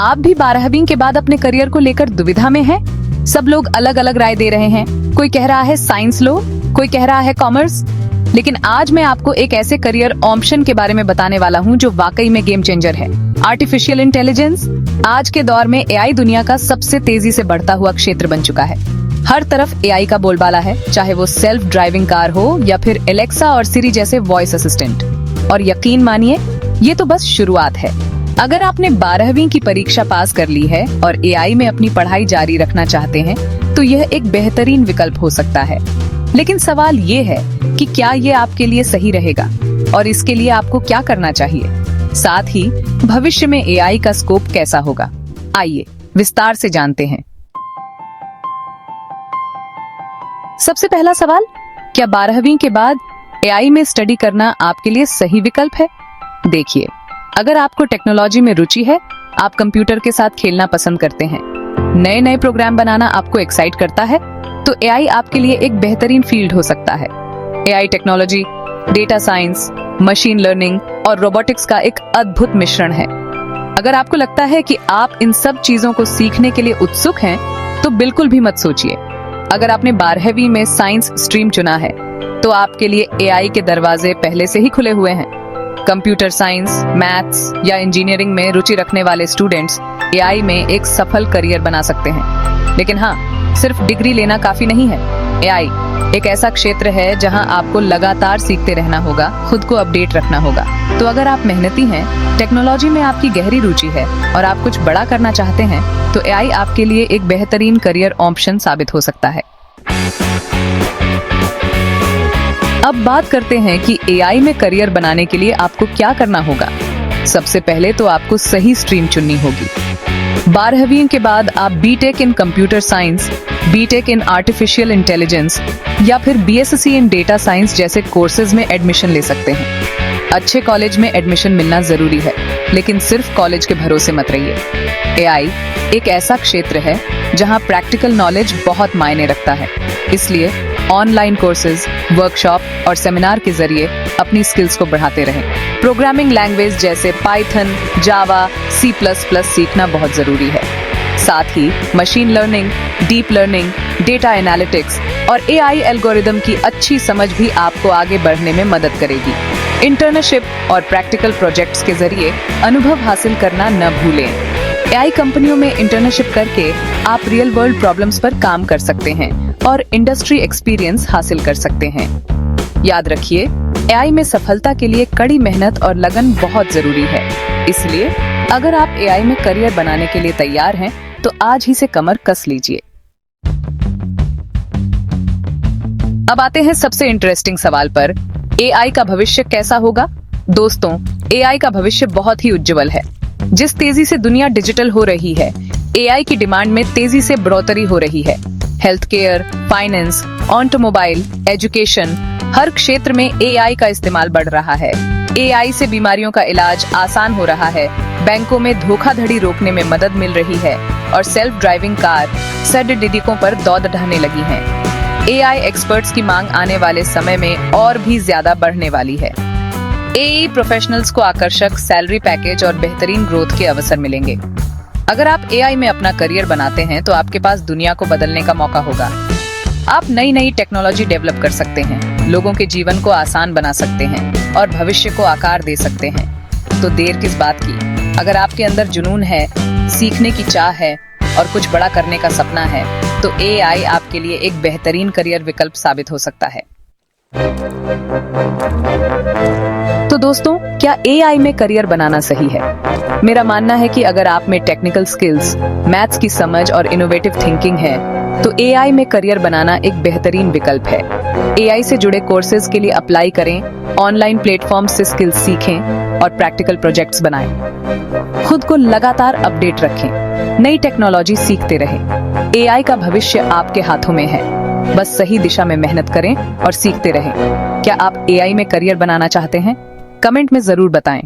आप भी 12वीं के बाद अपने करियर को लेकर दुविधा में हैं? सब लोग अलग अलग राय दे रहे हैं। कोई कह रहा है साइंस लो, कोई कह रहा है कॉमर्स। लेकिन आज मैं आपको एक ऐसे करियर ऑप्शन के बारे में बताने वाला हूँ जो वाकई में गेम चेंजर है। आर्टिफिशियल इंटेलिजेंस आज के दौर में एआई दुनिया का सबसे तेजी से बढ़ता हुआ क्षेत्र बन चुका है। हर तरफ एआई का बोलबाला है, चाहे वो सेल्फ ड्राइविंग कार हो या फिर एलेक्सा और सिरी जैसे वॉइस असिस्टेंट। और यकीन मानिए, ये तो बस शुरुआत है। अगर आपने 12वीं की परीक्षा पास कर ली है और एआई में अपनी पढ़ाई जारी रखना चाहते हैं, तो यह एक बेहतरीन विकल्प हो सकता है। लेकिन सवाल ये है कि क्या ये आपके लिए सही रहेगा और इसके लिए आपको क्या करना चाहिए। साथ ही भविष्य में एआई का स्कोप कैसा होगा, आइए विस्तार से जानते हैं। सबसे पहला सवाल, क्या 12वीं के बाद एआई में स्टडी करना आपके लिए सही विकल्प है? देखिए, अगर आपको टेक्नोलॉजी में रुचि है, आप कंप्यूटर के साथ खेलना पसंद करते हैं, नए नए प्रोग्राम बनाना आपको एक्साइट करता है, तो एआई आपके लिए एक बेहतरीन फील्ड हो सकता है। AI technology, data science, machine learning और रोबोटिक्स का एक अद्भुत मिश्रण है। अगर आपको लगता है कि आप इन सब चीजों को सीखने के लिए उत्सुक हैं, तो बिल्कुल भी मत सोचिए। अगर आपने 12वीं में साइंस स्ट्रीम चुना है, तो आपके लिए एआई के दरवाजे पहले से ही खुले हुए हैं। कंप्यूटर साइंस, मैथ्स या इंजीनियरिंग में रुचि रखने वाले स्टूडेंट्स एआई में एक सफल करियर बना सकते हैं। लेकिन हाँ, सिर्फ डिग्री लेना काफी नहीं है। एआई एक ऐसा क्षेत्र है जहां आपको लगातार सीखते रहना होगा, खुद को अपडेट रखना होगा। तो अगर आप मेहनती हैं, टेक्नोलॉजी में आपकी गहरी रुचि है और आप कुछ बड़ा करना चाहते हैं, तो एआई आपके लिए एक बेहतरीन करियर ऑप्शन साबित हो सकता है। अब बात करते हैं कि एआई में करियर बनाने के लिए आपको क्या करना होगा। सबसे पहले तो आपको सही स्ट्रीम चुननी होगी। 12वीं के बाद आप BTech in computer science, BTech in artificial intelligence या फिर बीएससी इन डेटा साइंस जैसे कोर्सेज में एडमिशन ले सकते हैं। अच्छे कॉलेज में एडमिशन मिलना जरूरी है, लेकिन सिर्फ कॉलेज के भरोसे मत रहिए। एआई एक ऐसा क्षेत्र है जहां प्रैक्टिकल नॉलेज बहुत मायने रखता है, इसलिए ऑनलाइन कोर्सेज, वर्कशॉप और सेमिनार के जरिए अपनी स्किल्स को बढ़ाते रहें। प्रोग्रामिंग लैंग्वेज जैसे पाइथन, जावा, C++ सीखना बहुत जरूरी है। साथ ही machine learning, deep learning, data analytics और एआई एल्गोरिदम की अच्छी समझ भी आपको आगे बढ़ने में मदद करेगी। इंटर्नशिप और प्रैक्टिकल प्रोजेक्ट्स के जरिए अनुभव हासिल करना न भूलें। एआई कंपनियों में इंटर्नशिप करके आप रियल वर्ल्ड प्रॉब्लम्स पर काम कर सकते हैं और इंडस्ट्री एक्सपीरियंस हासिल कर सकते हैं। याद रखिए, एआई में सफलता के लिए कड़ी मेहनत और लगन बहुत जरूरी है। इसलिए अगर आप एआई में करियर बनाने के लिए तैयार हैं, तो आज ही से कमर कस लीजिए। अब आते हैं सबसे इंटरेस्टिंग सवाल पर, एआई का भविष्य कैसा होगा? दोस्तों, एआई का भविष्य बहुत ही उज्जवल है। जिस तेजी से दुनिया डिजिटल हो रही है, एआई की डिमांड में तेजी से बढ़ोतरी हो रही है। Health care, finance, automobile, education, हर क्षेत्र में एआई का इस्तेमाल बढ़ रहा है। एआई से बीमारियों का इलाज आसान हो रहा है, बैंकों में धोखाधड़ी रोकने में मदद मिल रही है और सेल्फ ड्राइविंग कार सड़कों पर दौड़ ढहने लगी हैं। एआई एक्सपर्ट्स की मांग आने वाले समय में और भी ज्यादा बढ़ने वाली है। एआई प्रोफेशनल्स को आकर्षक सैलरी पैकेज और बेहतरीन ग्रोथ के अवसर मिलेंगे। अगर आप एआई में अपना करियर बनाते हैं, तो आपके पास दुनिया को बदलने का मौका होगा। आप नई नई टेक्नोलॉजी डेवलप कर सकते हैं, लोगों के जीवन को आसान बना सकते हैं और भविष्य को आकार दे सकते हैं। तो देर किस बात की? अगर आपके अंदर जुनून है, सीखने की चाह है और कुछ बड़ा करने का सपना है, तो एआई आपके लिए एक बेहतरीन करियर विकल्प साबित हो सकता है। तो दोस्तों, क्या एआई में करियर बनाना सही है? मेरा मानना है कि अगर आप में टेक्निकल स्किल्स, मैथ्स की समझ और इनोवेटिव थिंकिंग है, तो एआई में करियर बनाना एक बेहतरीन विकल्प है। एआई से जुड़े कोर्सेज के लिए अप्लाई करें, ऑनलाइन प्लेटफॉर्म से स्किल्स सीखें और प्रैक्टिकल प्रोजेक्ट्स बनाएं। खुद को लगातार अपडेट रखें, नई टेक्नोलॉजी सीखते रहें। एआई का भविष्य आपके हाथों में है, बस सही दिशा में मेहनत करें और सीखते रहें। क्या आप एआई में करियर बनाना चाहते हैं? कमेंट में जरूर बताएं।